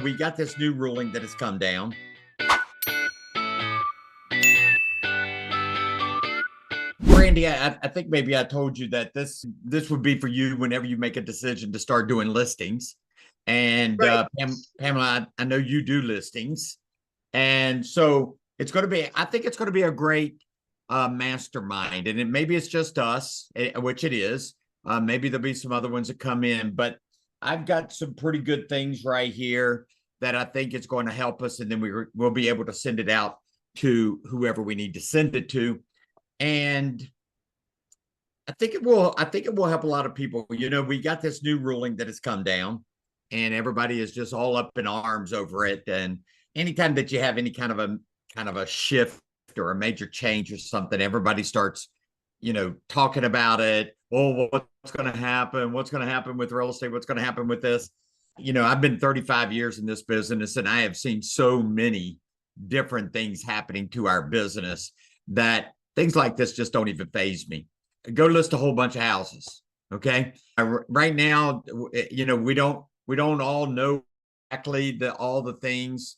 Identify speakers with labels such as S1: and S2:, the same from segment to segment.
S1: We got this new ruling that has come down. Brandy, I think maybe I told you that this would be for you whenever you make a decision to start doing listings. And
S2: Right.
S1: Pamela, I know you do listings, and so it's going to be. I think it's going to be a great mastermind, and maybe it's just us, which it is. Maybe there'll be some other ones that come in, but I've got some pretty good things right here that I think is going to help us, and then we'll be able to send it out to whoever we need to send it to. And I think it will help a lot of people. We got this new ruling that has come down, and everybody is just all up in arms over it. And anytime that you have any kind of a shift or a major change or something, everybody starts, talking about it. Oh, what's going to happen? What's going to happen with real estate? What's going to happen with this? I've been 35 years in this business, and I have seen so many different things happening to our business that things like this just don't even faze me. Go list a whole bunch of houses. Okay. Right now, we don't all know exactly all the things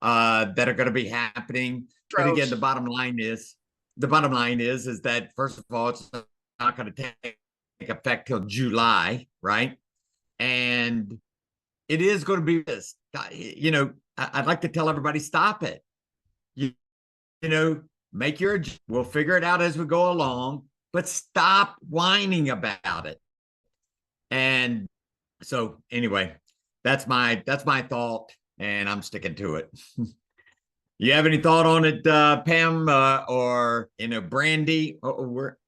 S1: that are going to be happening. But again,
S2: Drought.
S1: the bottom line is that first of all, it's not going to take effect till July, right? And it is going to be this. I'd like to tell everybody, stop it. You, you know, make your. We'll figure it out as we go along, but stop whining about it. And so, anyway, that's my thought, and I'm sticking to it. You have any thought on it, Pam, or Brandy, or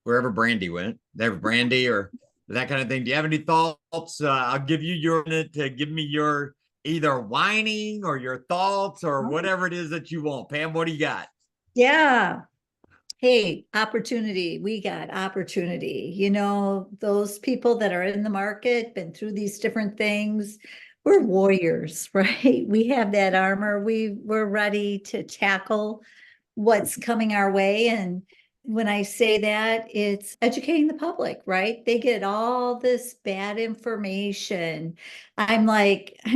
S1: wherever Brandy went, there, Brandy, or that kind of thing? Do you have any thoughts? I'll give you your minute to give me your either whining or your thoughts or
S3: Oh,
S1: whatever it is that you want. Pam, what do you got?
S3: yeah. Hey, opportunity. We got opportunity. Those people that are in the market, been through these different things. We're warriors, right? We have that armor. We're ready to tackle what's coming our way. And when I say that, it's educating the public, right? They get all this bad information. I'm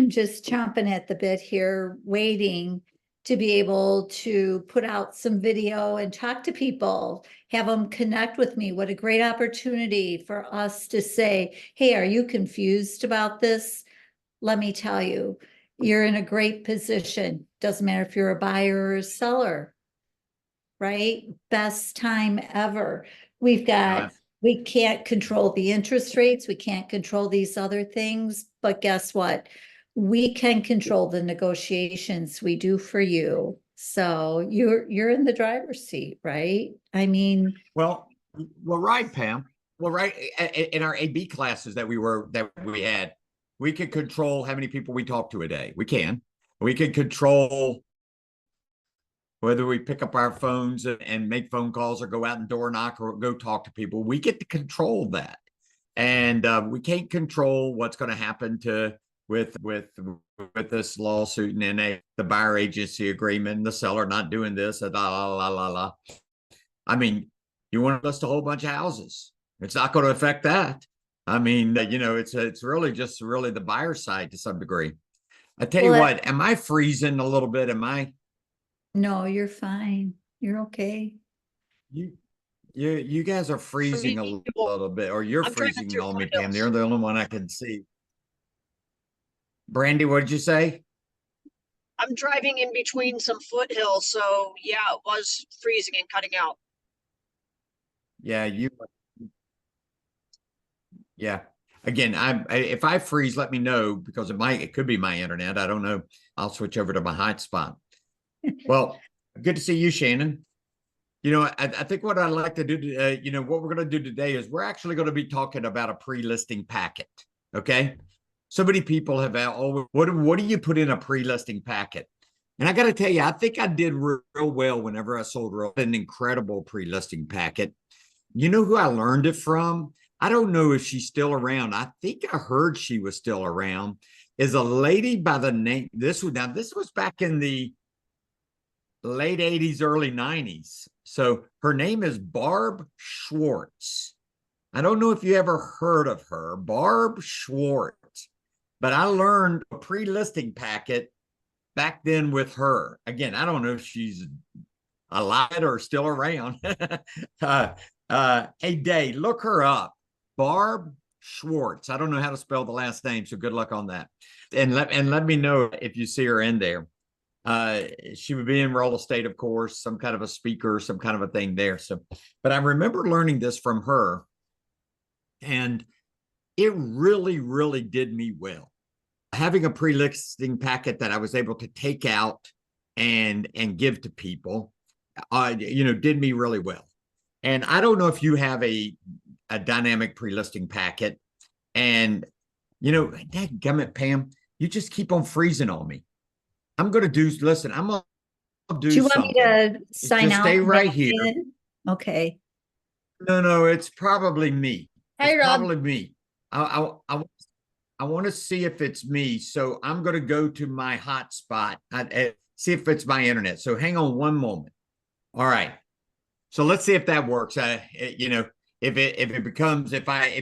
S3: just chomping at the bit here, waiting to be able to put out some video and talk to people, have them connect with me. What a great opportunity for us to say, hey, are you confused about this? Let me tell you, you're in a great position. Doesn't matter if you're a buyer or a seller, right? Best time ever. We've
S1: Uh,
S3: got, we can't control the interest rates. We can't control these other things, but guess what? We can control the negotiations we do for you. So you're in the driver's seat, right? I mean,
S1: well, well, right, Pam. Well, right, in our AB classes that we had, we could control how many people we talk to a day. We can. We can control whether we pick up our phones and make phone calls or go out and door knock or go talk to people. We get to control that, and we can't control what's going to happen to with this lawsuit and the buyer agency agreement and the seller not doing this. La la la la la. I mean, you want to list a whole bunch of houses. It's not going to affect that. I mean, it's really just really the buyer side to some degree. I tell you
S3: well,
S1: what, am I freezing a little bit? Am I?
S3: no, you're fine. You're okay.
S1: You you guys are
S2: For me,
S1: freezing a little bit, or you're
S2: I'm driving
S1: freezing
S2: through
S1: on me, Pam. You're
S2: foothills.
S1: the only one I can see. Brandy, what did you say?
S2: I'm driving in between some foothills, so yeah, it was freezing and cutting out.
S1: Yeah, yeah. Again, if I freeze, let me know because it could be my internet. I don't know. I'll switch over to my hotspot. Well, good to see you, Shannon. I think what I'd like to do, what we're going to do today is we're actually going to be talking about a pre-listing packet. Okay. So many people have always, what do you put in a pre-listing packet? And I got to tell you, I think I did real well whenever I sold an incredible pre-listing packet. You know who I learned it from? I don't know if she's still around. I think I heard she was still around. Is a lady by the name, this was back in the late 80s, early 90s. So her name is Barb Schwartz. I don't know if you ever heard of her, Barb Schwartz. but I learned a pre-listing packet back then with her. Again, I don't know if she's alive or still around. Hey, Day, look her up. Barb Schwartz. I don't know how to spell the last name, so good luck on that. And let me know if you see her in there. She would be in real estate, of course, some kind of a speaker, some kind of a thing there. So, but I remember learning this from her, and it really, really did me well. Having a pre-listing packet that I was able to take out and give to people, did me really well. And I don't know if you have a dynamic pre-listing packet, and dadgummit, Pam, you just keep on freezing on me. I'm going to do, listen, I'm going to do
S3: Do you want
S1: something.
S3: me to sign
S1: Just
S3: out?
S1: stay
S3: and
S1: right
S3: back
S1: here.
S3: in? Okay.
S1: No, it's probably me.
S3: Hi,
S1: It's
S3: Rob.
S1: probably me. I want to see if it's me. So I'm going to go to my hotspot, see if it's my internet. So hang on one moment. All right. So let's see if that works. If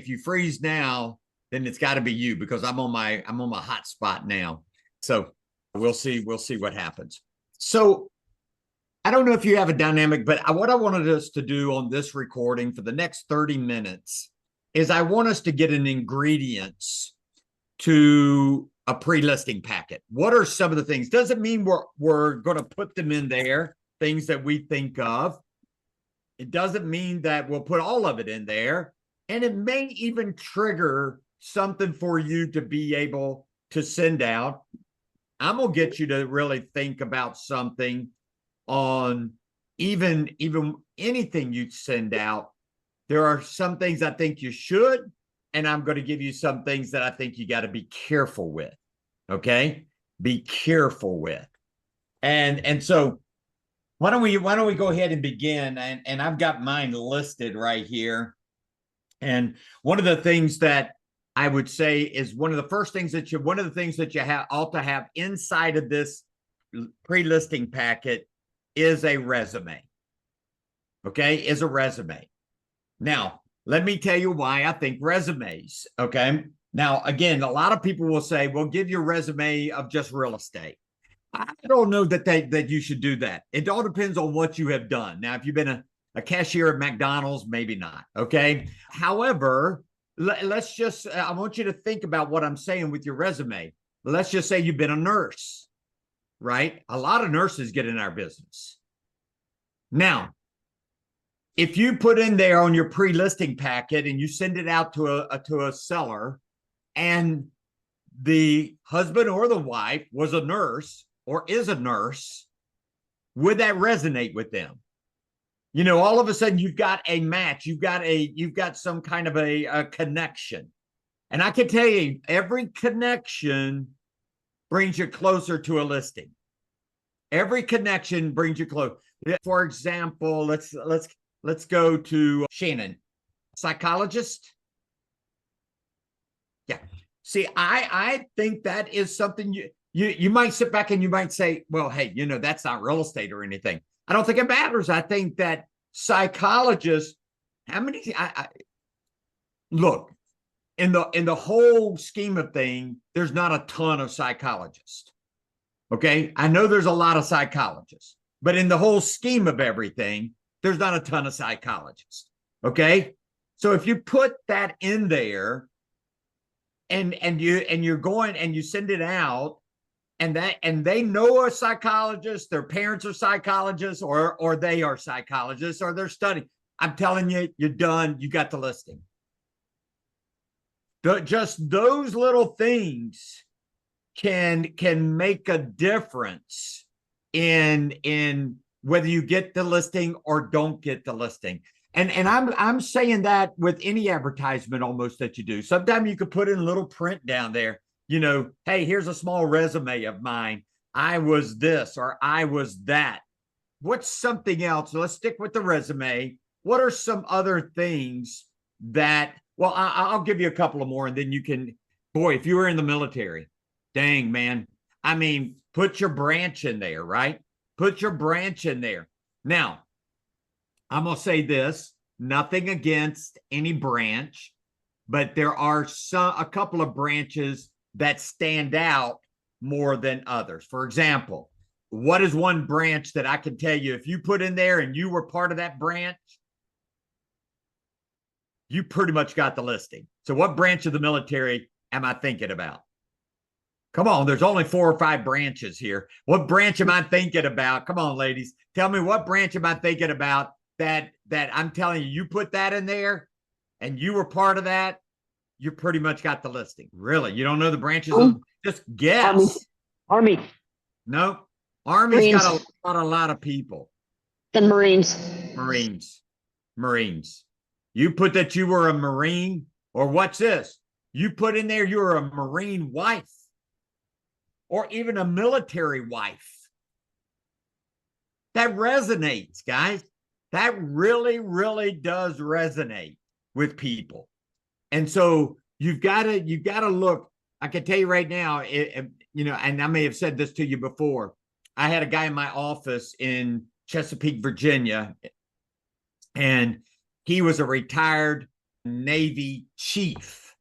S1: you freeze now, then it's got to be you, because I'm on my hotspot now. So we'll see what happens. So I don't know if you have a dynamic, but what I wanted us to do on this recording for the next 30 minutes is I want us to get an ingredients to a pre-listing packet. What are some of the things? Doesn't mean we're going to put them in there, things that we think of. It doesn't mean that we'll put all of it in there. And it may even trigger something for you to be able to send out. I'm going to get you to really think about something on even anything you send out. There are some things I think you should, and I'm going to give you some things that I think you got to be careful with. Okay? Be careful with. And so why don't we go ahead and begin? And I've got mine listed right here. And one of the things that I would say is one of the things that you ought to have inside of this pre-listing packet is a resume. Okay, is a resume. Now, let me tell you why I think resumes. Okay. Now, again, a lot of people will say, well, give your resume of just real estate. I don't know that you should do that. It all depends on what you have done. Now, if you've been a cashier at McDonald's, maybe not. Okay. However, let's just, I want you to think about what I'm saying with your resume. Let's just say you've been a nurse, right? A lot of nurses get in our business. Now, if you put in there on your pre-listing packet and you send it out to a seller, and the husband or the wife was a nurse or is a nurse, would that resonate with them? All of a sudden you've got a match, you've got some kind of a connection. And I can tell you, every connection brings you closer to a listing. Every connection brings you close. For example, let's go to Shannon, psychologist. Yeah. See, I think that is something you might sit back and you might say, well, hey, that's not real estate or anything. I don't think it matters. I think that psychologists, look, in the whole scheme of things, there's not a ton of psychologists. Okay. I know there's a lot of psychologists, but in the whole scheme of everything, there's not a ton of psychologists. Okay. So if you put that in there and you're going and you send it out, and they know a psychologist, their parents are psychologists, or they are psychologists, or they're studying, I'm telling you, you're done. You got the listing. Just those little things can make a difference in whether you get the listing or don't get the listing. And I'm saying that with any advertisement almost that you do. Sometimes you could put in a little print down there, hey, here's a small resume of mine. I was this or I was that. What's something else? Let's stick with the resume. What are some other things that, well, I'll give you a couple of more, and then you can, boy, if you were in the military, dang, man. I mean, put your branch in there, right? Put your branch in there. Now, I'm going to say this, nothing against any branch, but there are a couple of branches that stand out more than others. For example, what is one branch that I can tell you, if you put in there and you were part of that branch, you pretty much got the listing. So what branch of the military am I thinking about? Come on, there's only 4 or 5 branches here. What branch am I thinking about? Come on, ladies. Tell me, what branch am I thinking about that I'm telling you, you put that in there and you were part of that, you pretty much got the listing. Really? You don't know the branches? Just guess.
S4: Army.
S1: No. Army's got a lot of people.
S4: Then Marines.
S1: Marines. You put that you were a Marine, or what's this? You put in there you're a Marine wife, or even a military wife. That resonates, guys. That really, really does resonate with people. And so you've got to look. I can tell you right now, you know, and I may have said this to you before. I had a guy in my office in Chesapeake, Virginia, and he was a retired Navy chief.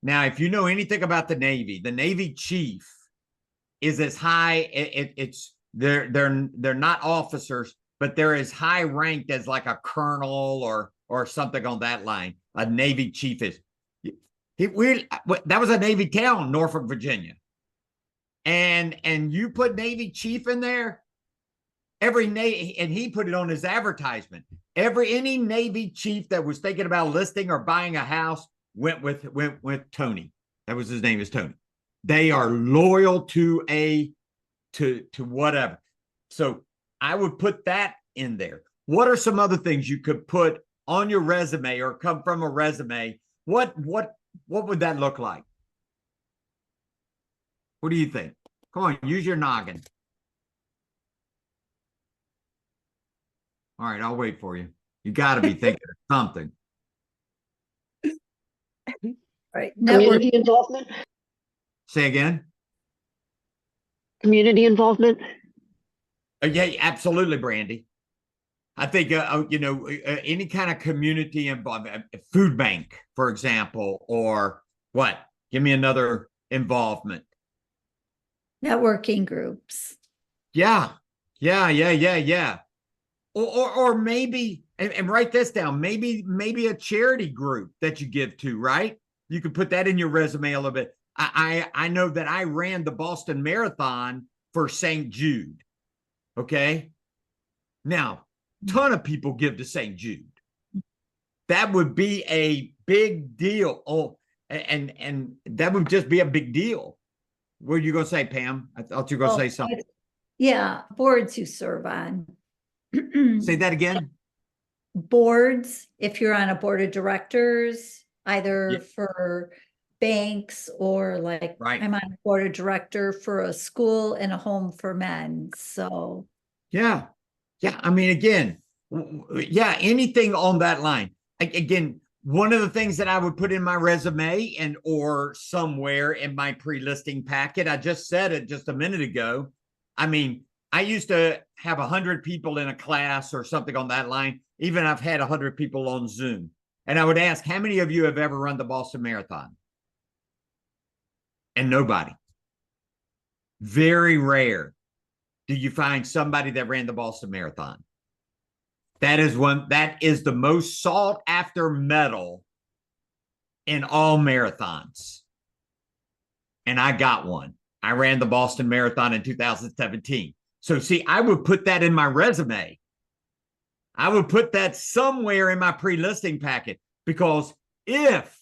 S1: Now, if you know anything about the Navy chief is as high. They're not officers, but they're as high ranked as like a colonel or something on that line. A Navy chief is. That was a Navy town, Norfolk, Virginia. And you put Navy chief in there, and he put it on his advertisement. Any Navy chief that was thinking about listing or buying a house went with Tony. That was his name, is Tony. They are loyal to whatever. So I would put that in there. What are some other things you could put on your resume or come from a resume? What would that look like? What do you think? Come on, use your noggin. All right, I'll wait for you. You got to be thinking of something.
S3: Right.
S4: Community involvement.
S1: Say again.
S4: Community involvement.
S1: Yeah, absolutely, Brandy. I think, any kind of community involvement, food bank, for example, or what? Give me another involvement.
S3: Networking groups.
S1: Yeah. Or maybe, and write this down, maybe a charity group that you give to, right? You could put that in your resume a little bit. I know that I ran the Boston Marathon for St. Jude. Okay. Now, ton of people give to St. Jude. That would be a big deal. Oh, and that would just be a big deal. What are you going to say, Pam? I thought you were going to say something.
S3: Yeah, boards you serve on.
S1: Say that again.
S3: Boards, if you're on a board of directors, either for banks or like
S1: Right.
S3: I'm on a board of director for a school and a home for men. So
S1: Yeah. I mean, again, anything on that line. Again, one of the things that I would put in my resume or somewhere in my pre-listing packet, I just said it just a minute ago. I mean, I used to have 100 people in a class or something on that line. Even I've had 100 people on Zoom. And I would ask, how many of you have ever run the Boston Marathon? And nobody. Very rare do you find somebody that ran the Boston Marathon. That is the most sought after medal in all marathons. And I got one. I ran the Boston Marathon in 2017. So see, I would put that in my resume. I would put that somewhere in my pre-listing packet, because if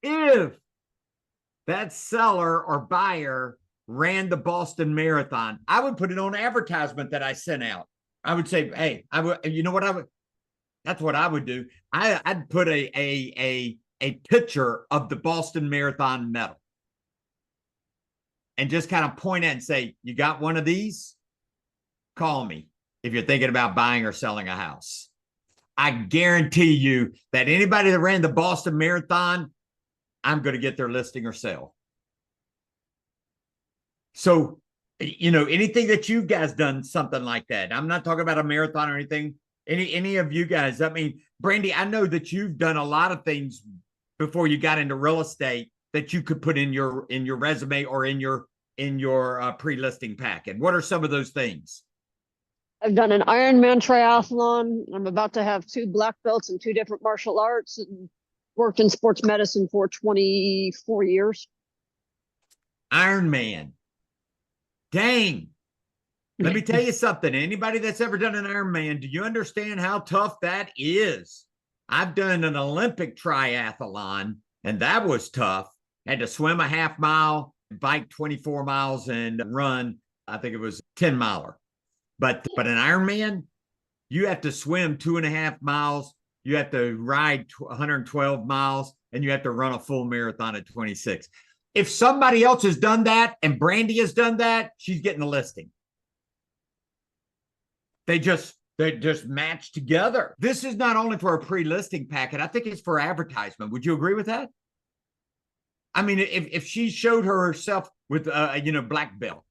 S1: that seller or buyer ran the Boston Marathon, I would put it on advertisement that I sent out. I would say, hey, that's what I would do. I'd put a picture of the Boston Marathon medal and just kind of point at and say, you got one of these? Call me if you're thinking about buying or selling a house. I guarantee you that anybody that ran the Boston Marathon, I'm going to get their listing or sale. So, anything that you guys done something like that. I'm not talking about a marathon or anything. Any of you guys. I mean, Brandy, I know that you've done a lot of things before you got into real estate that you could put in your resume or in your pre-listing packet? What are some of those things?
S4: I've done an Ironman triathlon. I'm about to have 2 black belts in 2 different martial arts and worked in sports medicine for 24 years.
S1: Iron Man. Dang. Let me tell you something. Anybody that's ever done an Ironman, do you understand how tough that is? I've done an Olympic triathlon, and that was tough. Had to swim a half mile, bike 24 miles, and run, I think it was 10 miler. But an Ironman, you have to swim 2.5 miles. You have to ride 112 miles, and you have to run a full marathon at 26. If somebody else has done that and Brandy has done that, she's getting a listing. They just match together. This is not only for a pre-listing packet. I think it's for advertisement. Would you agree with that? I mean, if she showed herself with black belt,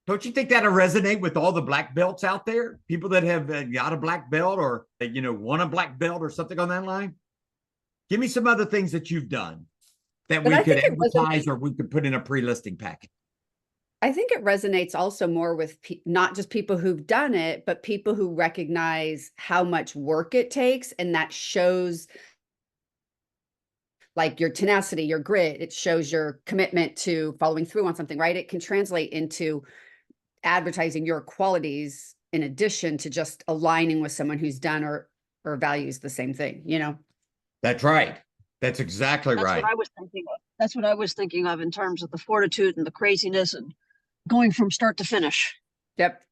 S1: don't you think that'll resonate with all the black belts out there? People that have got a black belt or won a black belt or something on that line. Give me some other things that you've done that we could advertise or we could put in a pre-listing packet.
S5: I think it resonates also more with not just people who've done it, but people who recognize how much work it takes. And that shows like your tenacity, your grit. It shows your commitment to following through on something, right? It can translate into advertising your qualities in addition to just aligning with someone who's done or values the same thing,
S1: That's right. That's exactly right.
S2: That's what I was thinking of. That's what I was thinking of in terms of the fortitude and the craziness and going from start to finish.
S5: Yep.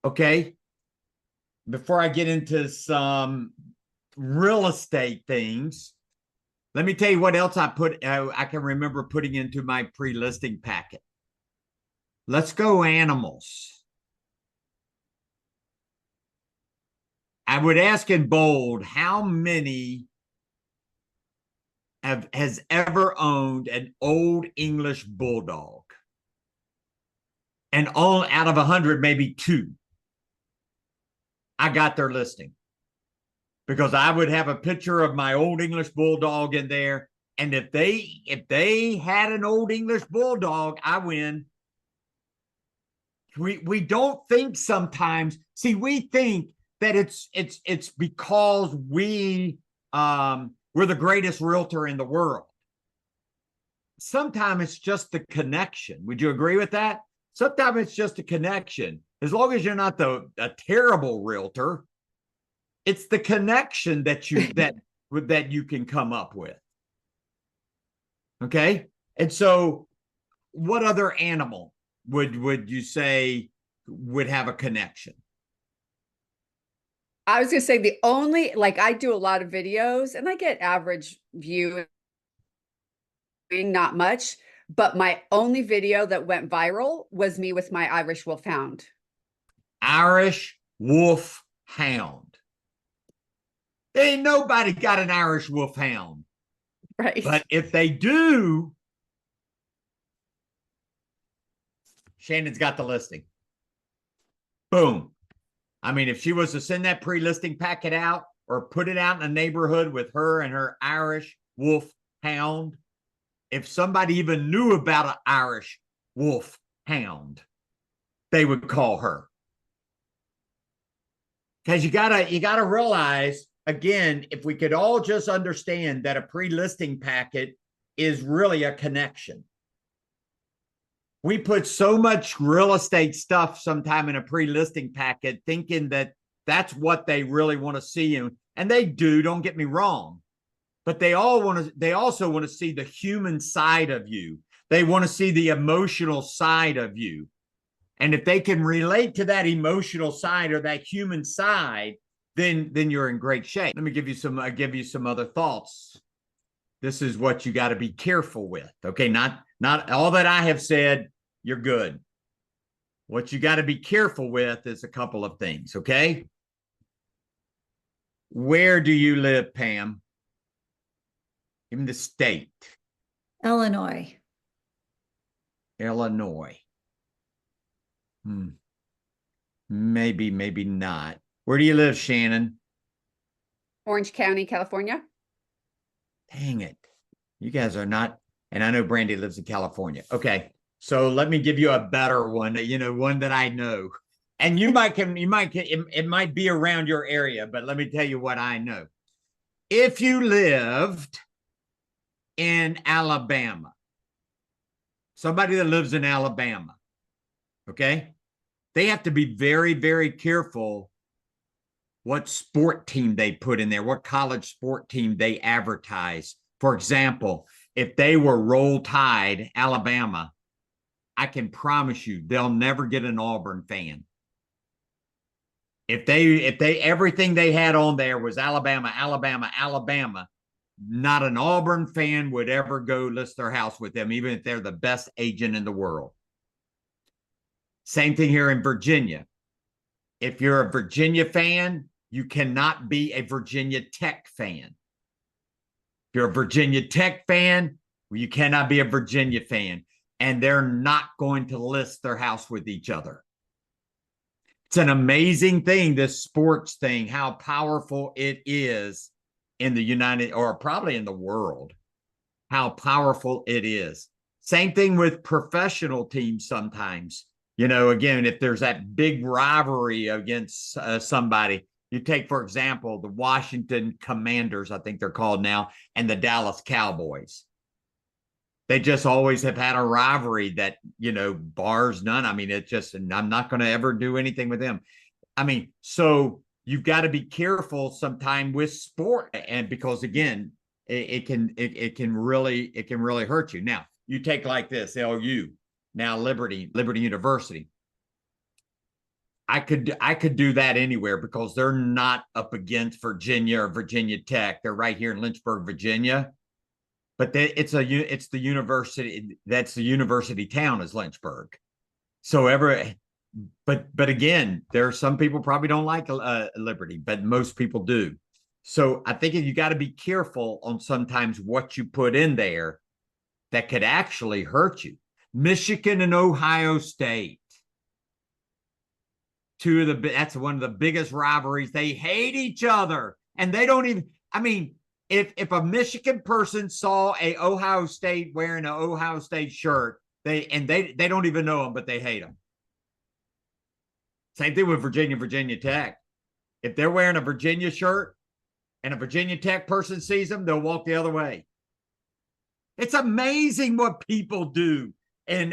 S1: Okay. Before I get into some real estate things, let me tell you what else I can remember putting into my pre-listing packet. Let's go animals. I would ask in bold, how many has ever owned an old English bulldog? And all out of 100, maybe 2. I got their listing because I would have a picture of my old English bulldog in there. And if they had an old English bulldog, I win. We don't think sometimes. See, we think that it's because we're the greatest realtor in the world. Sometimes it's just the connection. Would you agree with that? Sometimes it's just a connection. As long as you're not a terrible realtor, it's the connection that you can come up with. Okay? And so what other animal would you say would have a connection?
S5: I was going to say the only, like I do a lot of videos and I get average view, not much, but my only video that went viral was me with my Irish Wolfhound.
S1: Irish Wolfhound. Ain't nobody got an Irish Wolfhound.
S5: Right.
S1: But if they do, Shannon's got the listing. Boom. I mean, if she was to send that pre-listing packet out or put it out in a neighborhood with her and her Irish Wolfhound, if somebody even knew about an Irish Wolfhound, they would call her. Because you gotta realize, again, if we could all just understand that a pre-listing packet is really a connection. We put so much real estate stuff sometime in a pre-listing packet thinking that that's what they really want to see. And they do, don't get me wrong. But they also want to see the human side of you. They want to see the emotional side of you. And if they can relate to that emotional side or that human side, then you're in great shape. Let me give you some other thoughts. This is what you got to be careful with. Okay, not all that I have said, you're good. What you got to be careful with is a couple of things, okay? Where do you live, Pam? In the state.
S3: Illinois.
S1: Illinois. Maybe, maybe not. Where do you live, Shannon?
S5: Orange County, California.
S1: Dang it. You guys are not, and I know Brandy lives in California. Okay. So let me give you a better one, one that I know. And it might be around your area, but let me tell you what I know. If you lived in Alabama, somebody that lives in Alabama, okay, they have to be very, very careful what sport team they put in there, what college sport team they advertise. For example, if they were Roll Tide, Alabama, I can promise you they'll never get an Auburn fan. If they everything they had on there was Alabama, Alabama, Alabama, not an Auburn fan would ever go list their house with them, even if they're the best agent in the world. Same thing here in Virginia. If you're a Virginia fan, you cannot be a Virginia Tech fan. If you're a Virginia Tech fan, you cannot be a Virginia fan. And they're not going to list their house with each other. It's an amazing thing, this sports thing, how powerful it is in the United, or probably in the world, how powerful it is. Same thing with professional teams sometimes. Again, if there's that big rivalry against somebody, you take, for example, the Washington Commanders, I think they're called now, and the Dallas Cowboys. They just always have had a rivalry that, bars none. I mean, I'm not going to ever do anything with them. I mean, so you've got to be careful sometime with sport. And because again, it can really hurt you. Now you take like this, LU, now Liberty University. I could do that anywhere because they're not up against Virginia or Virginia Tech. They're right here in Lynchburg, Virginia. But it's the university. That's the university town is Lynchburg. So but again, there are some people probably don't like Liberty, but most people do. So I think you got to be careful on sometimes what you put in there that could actually hurt you. Michigan and Ohio State. That's one of the biggest rivalries. They hate each other, and they don't even. I mean. If a Michigan person saw a Ohio State wearing an Ohio State shirt, they don't even know them, but they hate them. Same thing with Virginia Tech. If they're wearing a Virginia shirt and a Virginia Tech person sees them, they'll walk the other way. It's amazing what people do. And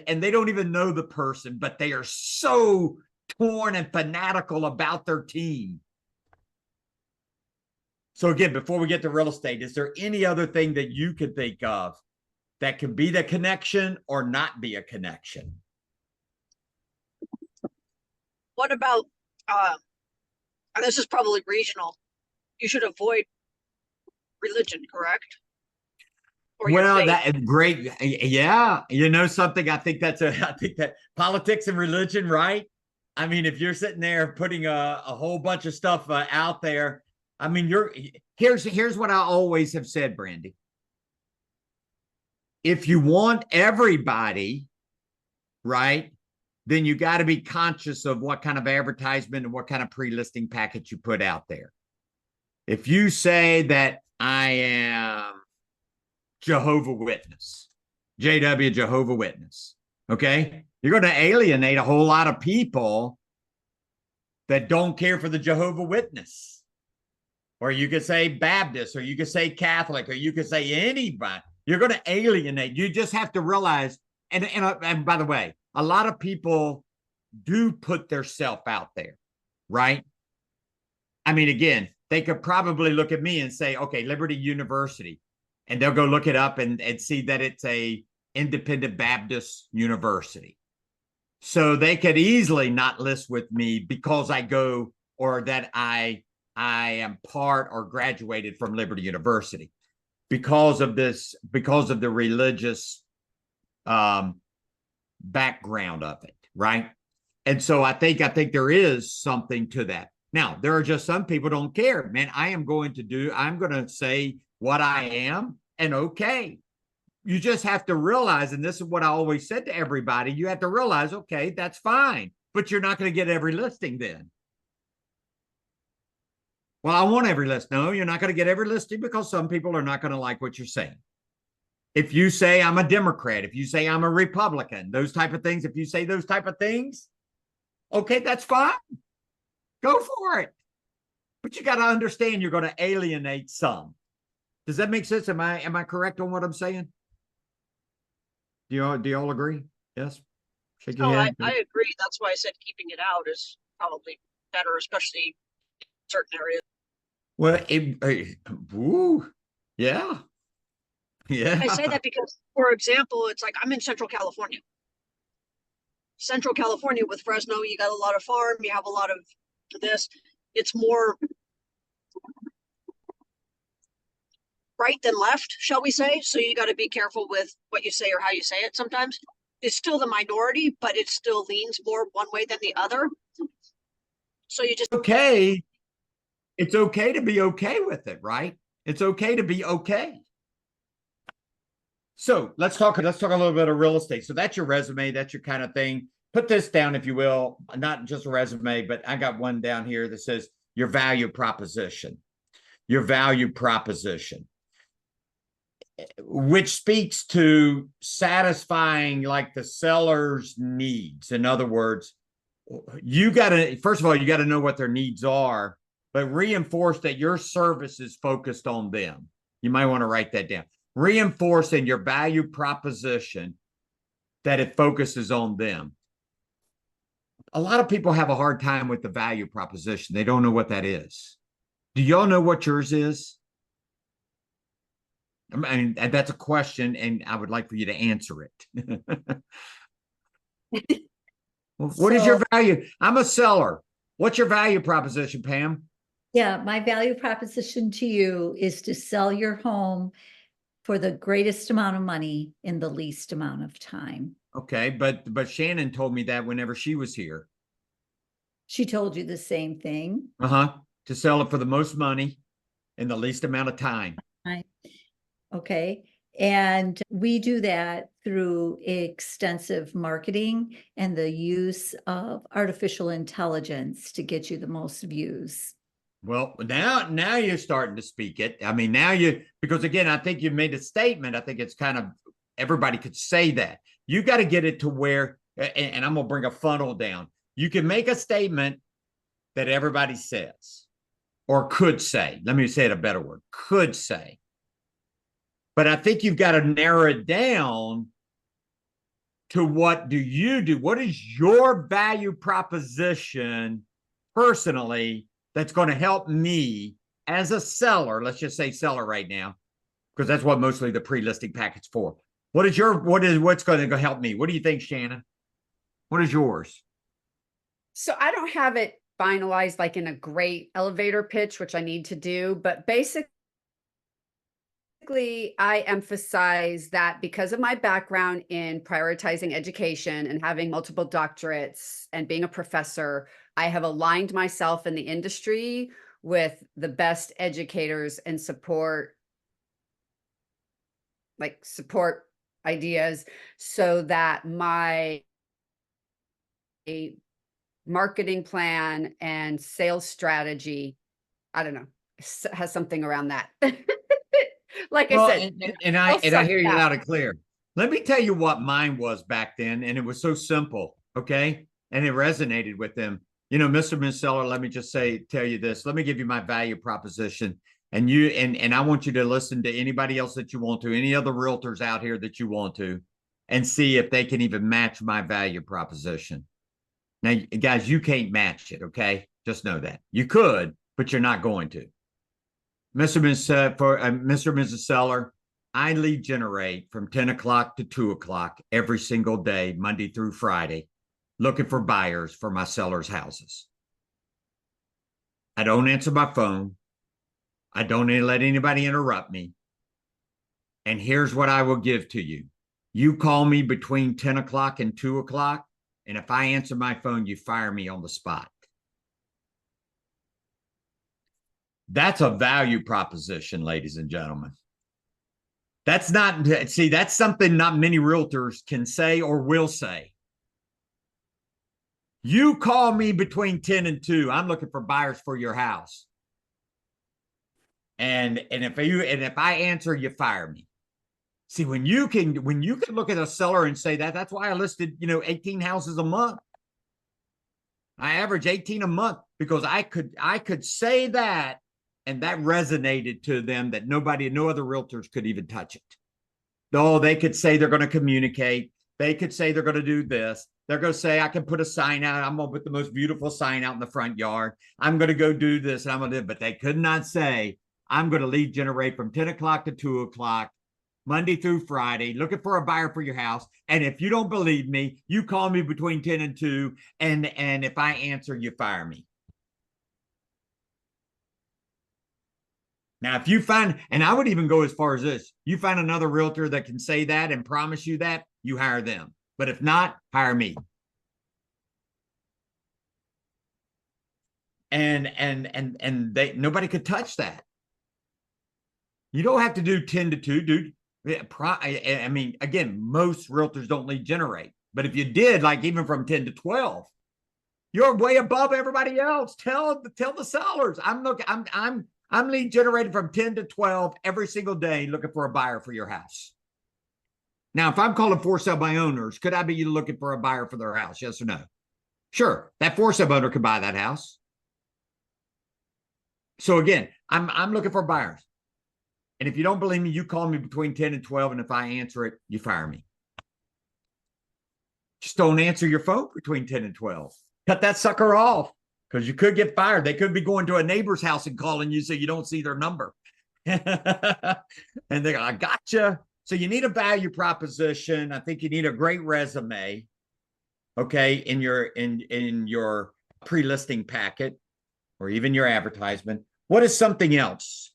S1: they don't even know the person, but they are so torn and fanatical about their team. So again, before we get to real estate, is there any other thing that you could think of that could be the connection or not be a connection?
S2: What about, and this is probably regional, you should avoid religion, correct? Or your
S1: Well,
S2: faith.
S1: that great. Yeah. Something, I think that politics and religion, right? I mean, if you're sitting there putting a whole bunch of stuff out there, I mean, here's what I always have said, Brandy. If you want everybody, right, then you got to be conscious of what kind of advertisement and what kind of pre-listing package you put out there. If you say that I am Jehovah Witness, JW Jehovah Witness, okay, you're going to alienate a whole lot of people that don't care for the Jehovah Witness. Or you could say Baptist, or you could say Catholic, or you could say anybody. You're going to alienate. You just have to realize, and by the way, a lot of people do put their self out there, right? I mean, again, they could probably look at me and say, okay, Liberty University, and they'll go look it up and see that it's a independent Baptist university. So they could easily not list with me because I go, or that I am part or graduated from Liberty University because of the religious background of it, right? And so I think there is something to that. Now, there are just some people don't care. Man, I'm going to say what I am, and okay. You just have to realize, and this is what I always said to everybody, you have to realize, okay, that's fine, but you're not going to get every listing then. Well, I want every list. No, you're not going to get every listing because some people are not going to like what you're saying. If you say I'm a Democrat, if you say I'm a Republican, those type of things, if you say those type of things, okay, that's fine. Go for it. But you got to understand you're going to alienate some. Does that make sense? Am I correct on what I'm saying? Do you all agree? Yes. Shake your
S2: No,
S1: head.
S2: I agree. That's why I said keeping it out is probably better, especially in certain areas.
S1: Well, woo, yeah. Yeah.
S2: I say that because, for example, it's like I'm in Central California. Central California with Fresno, you got a lot of farm, you have a lot of this. It's more right than left, shall we say? So you got to be careful with what you say or how you say it sometimes. It's still the minority, but it still leans more one way than the other. So you just
S1: Okay. It's okay to be okay with it, right? It's okay to be okay. So let's talk a little bit of real estate. So that's your resume, that's your kind of thing. Put this down, if you will, not just a resume, but I got one down here that says your value proposition. Your value proposition, which speaks to satisfying like the seller's needs. In other words, you got to, first of all, you got to know what their needs are, but reinforce that your service is focused on them. You might want to write that down. Reinforce in your value proposition that it focuses on them. A lot of people have a hard time with the value proposition. They don't know what that is. Do y'all know what yours is? I mean, that's a question, and I would like for you to answer it. What is your value? I'm a seller. What's your value proposition, Pam?
S3: Yeah, my value proposition to you is to sell your home for the greatest amount of money in the least amount of time.
S1: Okay, but Shannon told me that whenever she was here.
S3: She told you the same thing.
S1: To sell it for the most money in the least amount of time.
S3: Okay. And we do that through extensive marketing and the use of artificial intelligence to get you the most views.
S1: Well, now you're starting to speak it. I mean, because again, I think you made a statement. I think it's kind of, everybody could say that. You got to get it to where, and I'm going to bring a funnel down. You can make a statement that everybody says or could say. Let me say it a better word, could say. But I think you've got to narrow it down to what do you do? What is your value proposition personally that's going to help me as a seller? Let's just say seller right now, because that's what mostly the pre-listing packet's for. What's going to help me? What do you think, Shannon? What is yours?
S5: So I don't have it finalized like in a great elevator pitch, which I need to do, but basically I emphasize that because of my background in prioritizing education and having multiple doctorates and being a professor, I have aligned myself in the industry with the best educators and support ideas so that my marketing plan and sales strategy, I don't know, has something around that. Like I said,
S1: and I hear you loud and clear. Let me tell you what mine was back then, and it was so simple, okay? And it resonated with them. You know, Mr. and Ms. Seller, let me just tell you this. Let me give you my value proposition. And I want you to listen to anybody else that you want to, any other realtors out here that you want to, and see if they can even match my value proposition. Now, guys, you can't match it, okay? Just know that. You could, but you're not going to. Mr. and Mrs. Seller, I lead generate from 10 o'clock to 2 o'clock every single day, Monday through Friday, looking for buyers for my sellers' houses. I don't answer my phone. I don't let anybody interrupt me. And here's what I will give to you. You call me between 10 o'clock and 2 o'clock, and if I answer my phone, you fire me on the spot. That's a value proposition, ladies and gentlemen. That's something not many realtors can say or will say. You call me between 10 and 2. I'm looking for buyers for your house. And if I answer, you fire me. See, when you can look at a seller and say that, that's why I listed, 18 houses a month. I average 18 a month because I could say that, and that resonated to them that no other realtors could even touch it. Though they could say they're going to communicate. They could say they're going to do this. They're going to say, I can put a sign out. I'm going to put the most beautiful sign out in the front yard. I'm going to go do this. And I'm going to do it. But they could not say, I'm going to lead generate from 10 o'clock to 2 o'clock, Monday through Friday, looking for a buyer for your house. And if you don't believe me, you call me between 10 and 2. And if I answer, you fire me. Now, if you find, and I would even go as far as this, you find another realtor that can say that and promise you that, you hire them. But if not, hire me. And nobody could touch that. You don't have to do 10 to 2, dude. I mean, again, most realtors don't lead generate. But if you did, like even from 10 to 12, you're way above everybody else. Tell the sellers, I'm lead generated from 10 to 12 every single day looking for a buyer for your house. Now, if I'm calling for sale by owners, could I be looking for a buyer for their house? Yes or no? Sure. That for sale owner could buy that house. So again, I'm looking for buyers. And if you don't believe me, you call me between 10 and 12. And if I answer it, you fire me. Just don't answer your phone between 10 and 12. Cut that sucker off. Because you could get fired. They could be going to a neighbor's house and calling you so you don't see their number. And they go, I gotcha. So you need a value proposition. I think you need a great resume. Okay, in your pre-listing packet or even your advertisement. What is something else?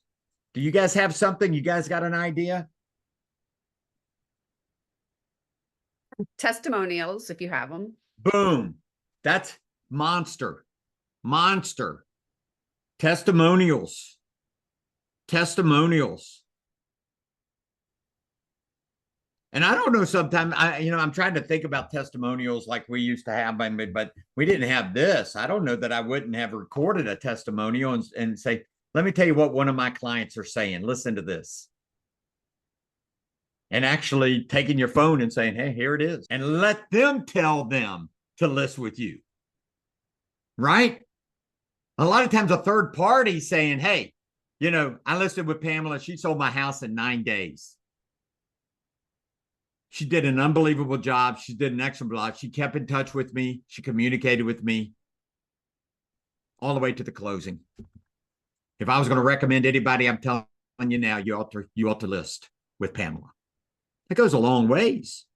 S1: Do you guys have something? You guys got an idea?
S5: Testimonials, if you have them.
S1: Boom. That's monster. Testimonials. And I don't know, sometimes I'm trying to think about testimonials like we used to have, but we didn't have this. I don't know that I wouldn't have recorded a testimonial and say, let me tell you what one of my clients are saying. Listen to this. And actually taking your phone and saying, hey, here it is. And let them tell them to list with you. Right? A lot of times a third party saying, hey, I listed with Pamela. She sold my house in 9 days. She did an unbelievable job. She did an excellent job. She kept in touch with me. She communicated with me all the way to the closing. If I was going to recommend anybody, I'm telling you now, you ought to list with Pamela. It goes a long ways.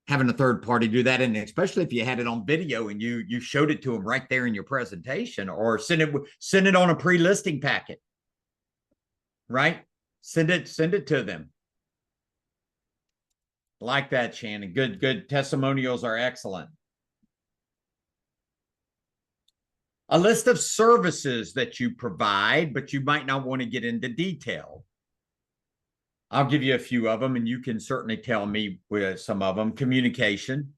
S1: Having a third party do that, and especially if you had it on video and you showed it to them right there in your presentation, or send it on a pre-listing packet, right? Send it to them. Like that, Shannon. Good testimonials are excellent. A list of services that you provide, but you might not want to get into detail. I'll give you a few of them, and you can certainly tell me with some of them. Communication.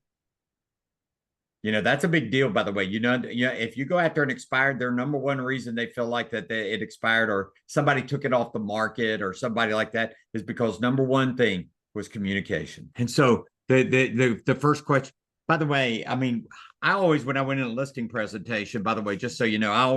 S1: That's a big deal, by the way. If you go after an expired, their number one reason they feel like that it expired or somebody took it off the market or somebody like that is because number one thing was communication. And so the first question, by the way, I always, when I went in a listing presentation, by the way, just so you know, I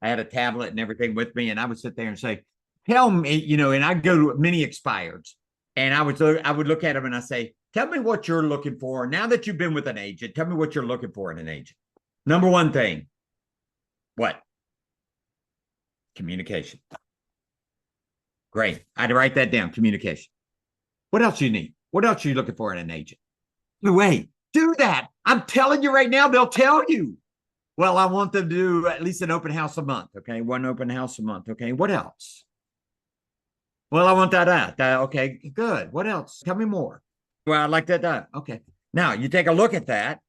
S1: had a tablet and everything with me, and I would sit there and say, tell me, and I'd go to many expireds, and I would look at them and I say, tell me what you're looking for. Now that you've been with an agent, tell me what you're looking for in an agent. Number one thing, what? Communication. Great. I'd write that down, communication. What else you need? What else are you looking for in an agent? No way. Do that. I'm telling you right now, they'll tell you. Well, I want them to do at least an open house a month. Okay. One open house a month. Okay. What else? Well, I want that out. Okay, good. What else? Tell me more. Well, I'd like that done. Okay. Now you take a look at that.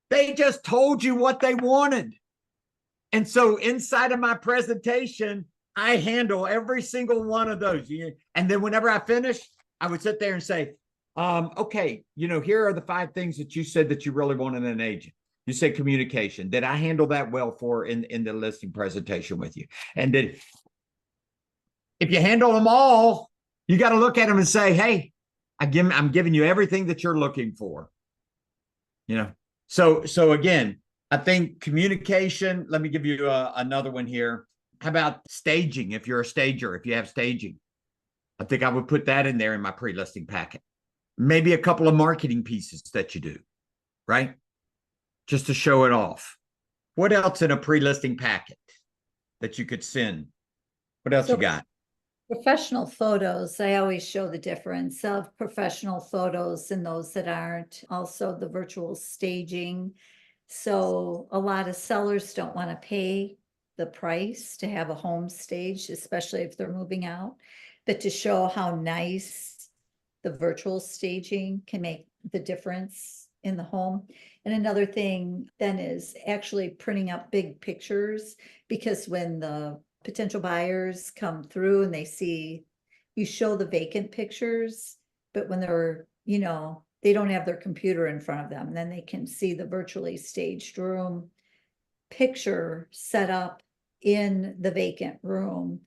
S1: They just told you what they wanted. And so inside of my presentation, I handle every single one of those. And then whenever I finish, I would sit there and say, okay, here are the 5 things that you said that you really wanted in an agent. You said communication. Did I handle that well in the listing presentation with you? And if you handle them all, you got to look at them and say, hey, I'm giving you everything that you're looking for. You know, so again, I think communication, let me give you another one here. How about staging? If you're a stager, if you have staging, I think I would put that in there in my pre-listing packet. Maybe a couple of marketing pieces that you do, right? Just to show it off. What else in a pre-listing packet that you could send? What else
S3: So-
S1: you got?
S3: Professional photos, I always show the difference of professional photos and those that aren't. Also the virtual staging. So a lot of sellers don't want to pay the price to have a home staged, especially if they're moving out. But to show how nice the virtual staging can make the difference in the home. And another thing then is actually printing up big pictures, because when the potential buyers come through and they see, you show the vacant pictures, but when they're, they don't have their computer in front of them, then they can see the virtually staged room picture set up in the vacant room.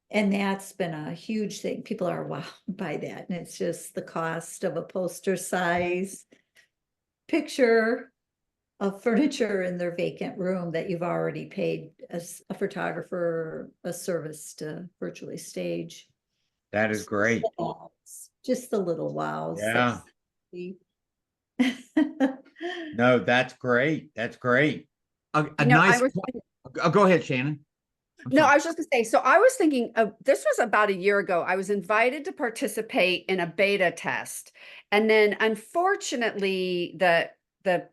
S3: And that's been a huge thing. People are wowed by that. And it's just the cost of a poster size picture of furniture in their vacant room that you've already paid as a photographer a service to virtually stage.
S1: That is great.
S3: Just the little wows.
S1: Yeah.
S3: that's-
S1: No, that's great. That's great. A
S5: No, I
S1: nice
S5: was-
S1: go ahead, Shannon. I'm
S5: No,
S1: sorry.
S5: I was just gonna say, so I was thinking of, this was about a year ago. I was invited to participate in a beta test. And then unfortunately, the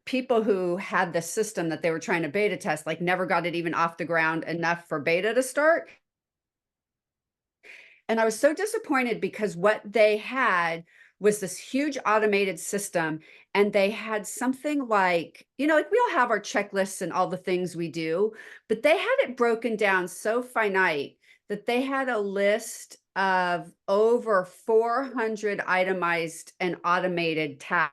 S5: people who had the system that they were trying to beta test, like never got it even off the ground enough for beta to start. And I was so disappointed because what they had was this huge automated system, and they had something like, like we all have our checklists and all the things we do, but they had it broken down so finite that they had a list of over 400 itemized and automated tasks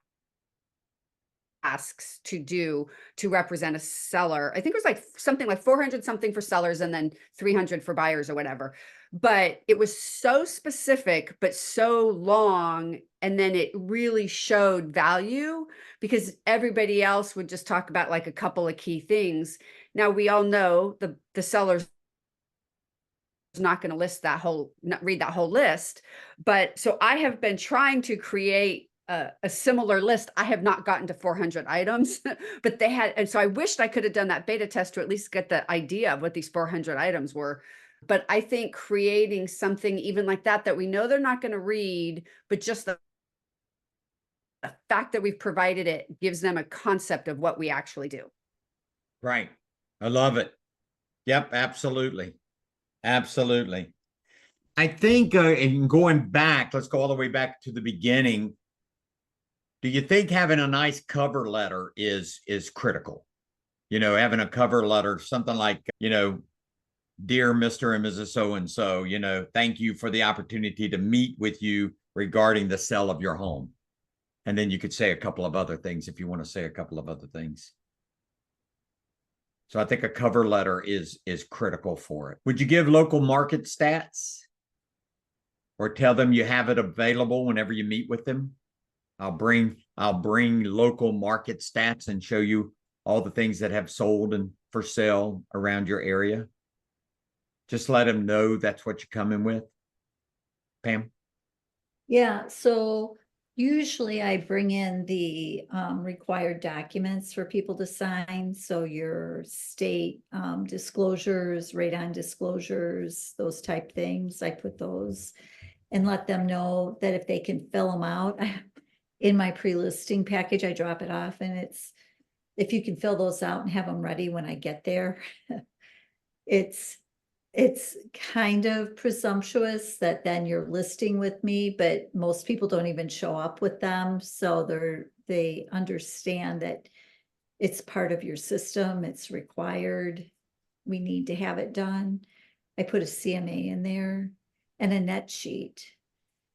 S5: to do to represent a seller. I think it was like something like 400 something for sellers and then 300 for buyers or whatever. But it was so specific, but so long. And then it really showed value because everybody else would just talk about like a couple of key things. Now we all know the seller's not going to read that whole list. But so I have been trying to create a similar list. I have not gotten to 400 items, but they had, and so I wished I could have done that beta test to at least get the idea of what these 400 items were. But I think creating something even like that we know they're not going to read, but just the fact that we've provided it gives them a concept of what we actually do.
S1: Right. I love it. Yep, absolutely. Absolutely. I think in going back, let's go all the way back to the beginning. Do you think having a nice cover letter is critical? Having a cover letter, something like, dear Mr. and Mrs. So-and-so, thank you for the opportunity to meet with you regarding the sale of your home. And then you could say a couple of other things if you want to say a couple of other things. So I think a cover letter is critical for it. Would you give local market stats? Or tell them you have it available whenever you meet with them? I'll bring local market stats and show you all the things that have sold and for sale around your area. Just let them know that's what you're coming with. Pam?
S3: Yeah, so usually I bring in the required documents for people to sign. So your state disclosures, radon disclosures, those type things, I put those and let them know that if they can fill them out. In my pre-listing package, I drop it off and it's, if you can fill those out and have them ready when I get there. It's kind of presumptuous that then you're listing with me, but most people don't even show up with them. So they understand that it's part of your system. It's required. We need to have it done. I put a CMA in there and a net sheet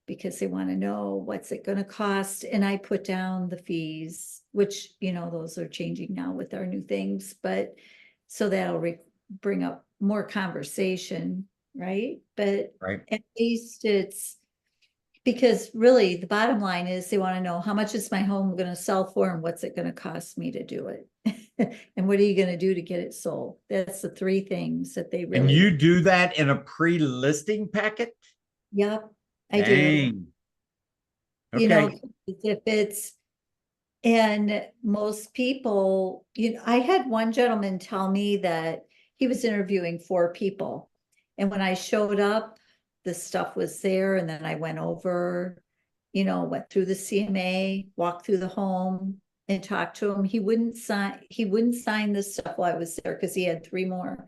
S3: because they want to know what's it going to cost. And I put down the fees, which, those are changing now with our new things, but so that'll bring up more conversation right? But
S1: Right.
S3: at least it's, because really the bottom line is they want to know how much is my home going to sell for and what's it going to cost me to do it? And what are you going to do to get it sold? That's the three things that they
S1: And
S3: really.
S1: you do that in a pre-listing packet?
S3: Yep, I do.
S1: Dang.
S3: You know,
S1: Okay.
S3: if it's, and most people, I had one gentleman tell me that he was interviewing 4 people. And when I showed up, the stuff was there, and then I went over, went through the CMA, walked through the home and talked to him. He wouldn't sign this stuff while I was there because he had 3 more.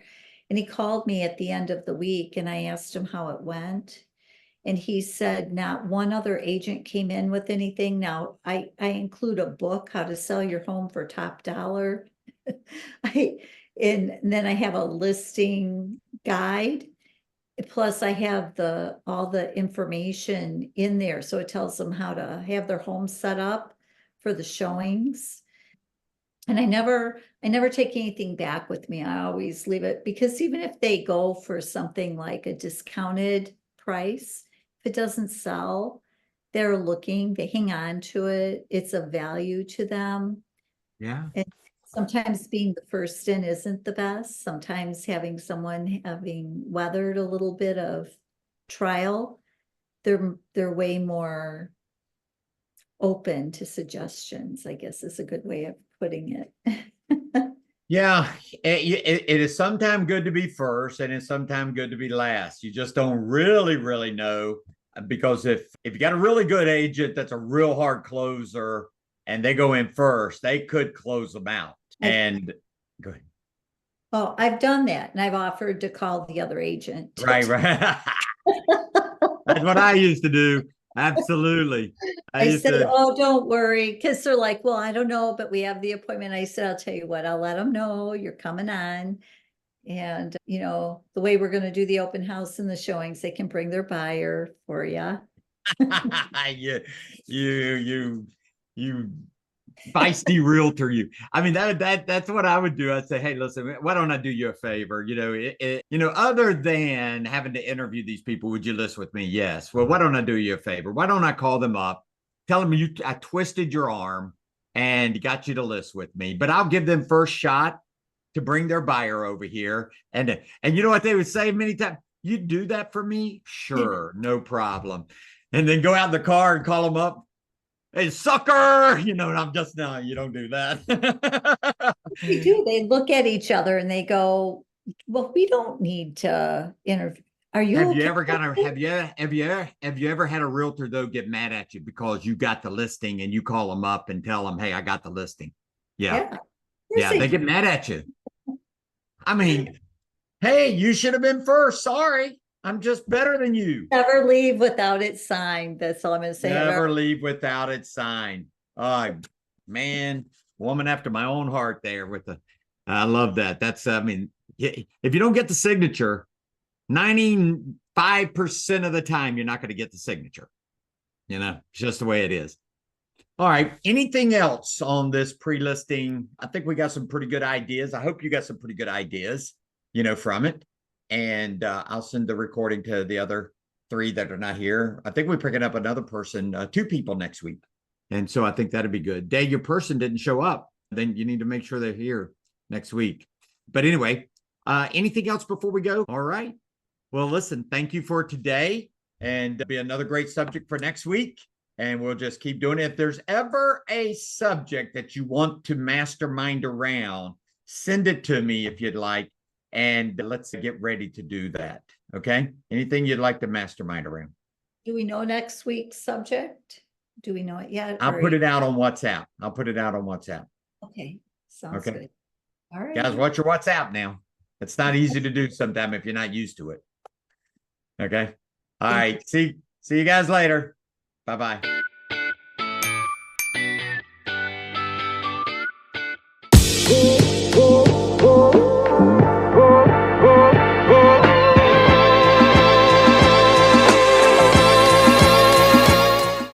S3: And he called me at the end of the week and I asked him how it went. And he said not one other agent came in with anything. Now, I include a book, How to Sell Your Home for Top Dollar. And then I have a listing guide. Plus I have all the information in there. So it tells them how to have their home set up for the showings. And I never take anything back with me. I always leave it, because even if they go for something like a discounted price, if it doesn't sell, they're looking, they hang on to it. It's a value to them.
S1: Yeah.
S3: And sometimes being the first in isn't the best. Sometimes having someone having weathered a little bit of trial, they're way more open to suggestions, I guess is a good way of putting it.
S1: Yeah, it is sometimes good to be first, and it's sometimes good to be last. You just don't really know, because if you got a really good agent that's a real hard closer and they go in first, they could close them out. And go ahead.
S3: Oh, I've done that, and I've offered to call the other agent.
S1: Right. That's what I used to do. Absolutely.
S3: I said, oh, don't worry, because they're like, well, I don't know, but we have the appointment. I said, I'll tell you what, I'll let them know you're coming on. And, the way we're going to do the open house and the showings, they can bring their buyer for you.
S1: You feisty realtor, you. I mean, that's what I would do. I'd say, hey, listen, why don't I do you a favor? Other than having to interview these people, would you list with me? Yes. Well, why don't I do you a favor? Why don't I call them up, tell them I twisted your arm and got you to list with me, but I'll give them first shot to bring their buyer over here. And you know what they would say many times? You do that for me? Sure, no problem. And then go out in the car and call them up. Hey, sucker, and I'm just, no, you don't do that.
S3: They do. They look at each other and they go, well, we don't need to interview. Are you
S1: Have
S3: okay?
S1: you ever had a realtor though get mad at you because you got the listing and you call them up and tell them, hey, I got the listing? Yeah.
S3: Yes,
S1: They get mad at you. I mean, hey, you should have been first. Sorry. I'm just better than you.
S3: Never leave without it signed. That's all I'm going to say.
S1: Never leave without it signed. Oh, man, woman after my own heart there I love that. That's, I mean, if you don't get the signature, 95% of the time, you're not going to get the signature. It's just the way it is. All right. Anything else on this pre-listing? I think we got some pretty good ideas. I hope you got some pretty good ideas, from it. And I'll send the recording to the other 3 that are not here. I think we're picking up another person, 2 people next week. And so I think that'd be good. Dave, your person didn't show up. Then you need to make sure they're here next week. But anyway, anything else before we go? All right. Well, listen, thank you for today. And be another great subject for next week. And we'll just keep doing it. If there's ever a subject that you want to mastermind around, send it to me if you'd like. And let's get ready to do that. Okay. Anything you'd like to mastermind around?
S3: Do we know next week's subject? Do we know it yet?
S1: I'll put it out on WhatsApp.
S3: Okay. Sounds good. All right.
S1: Guys, watch your WhatsApp now. It's not easy to do sometime if you're not used to it. Okay. All right. See you guys later. Bye-bye.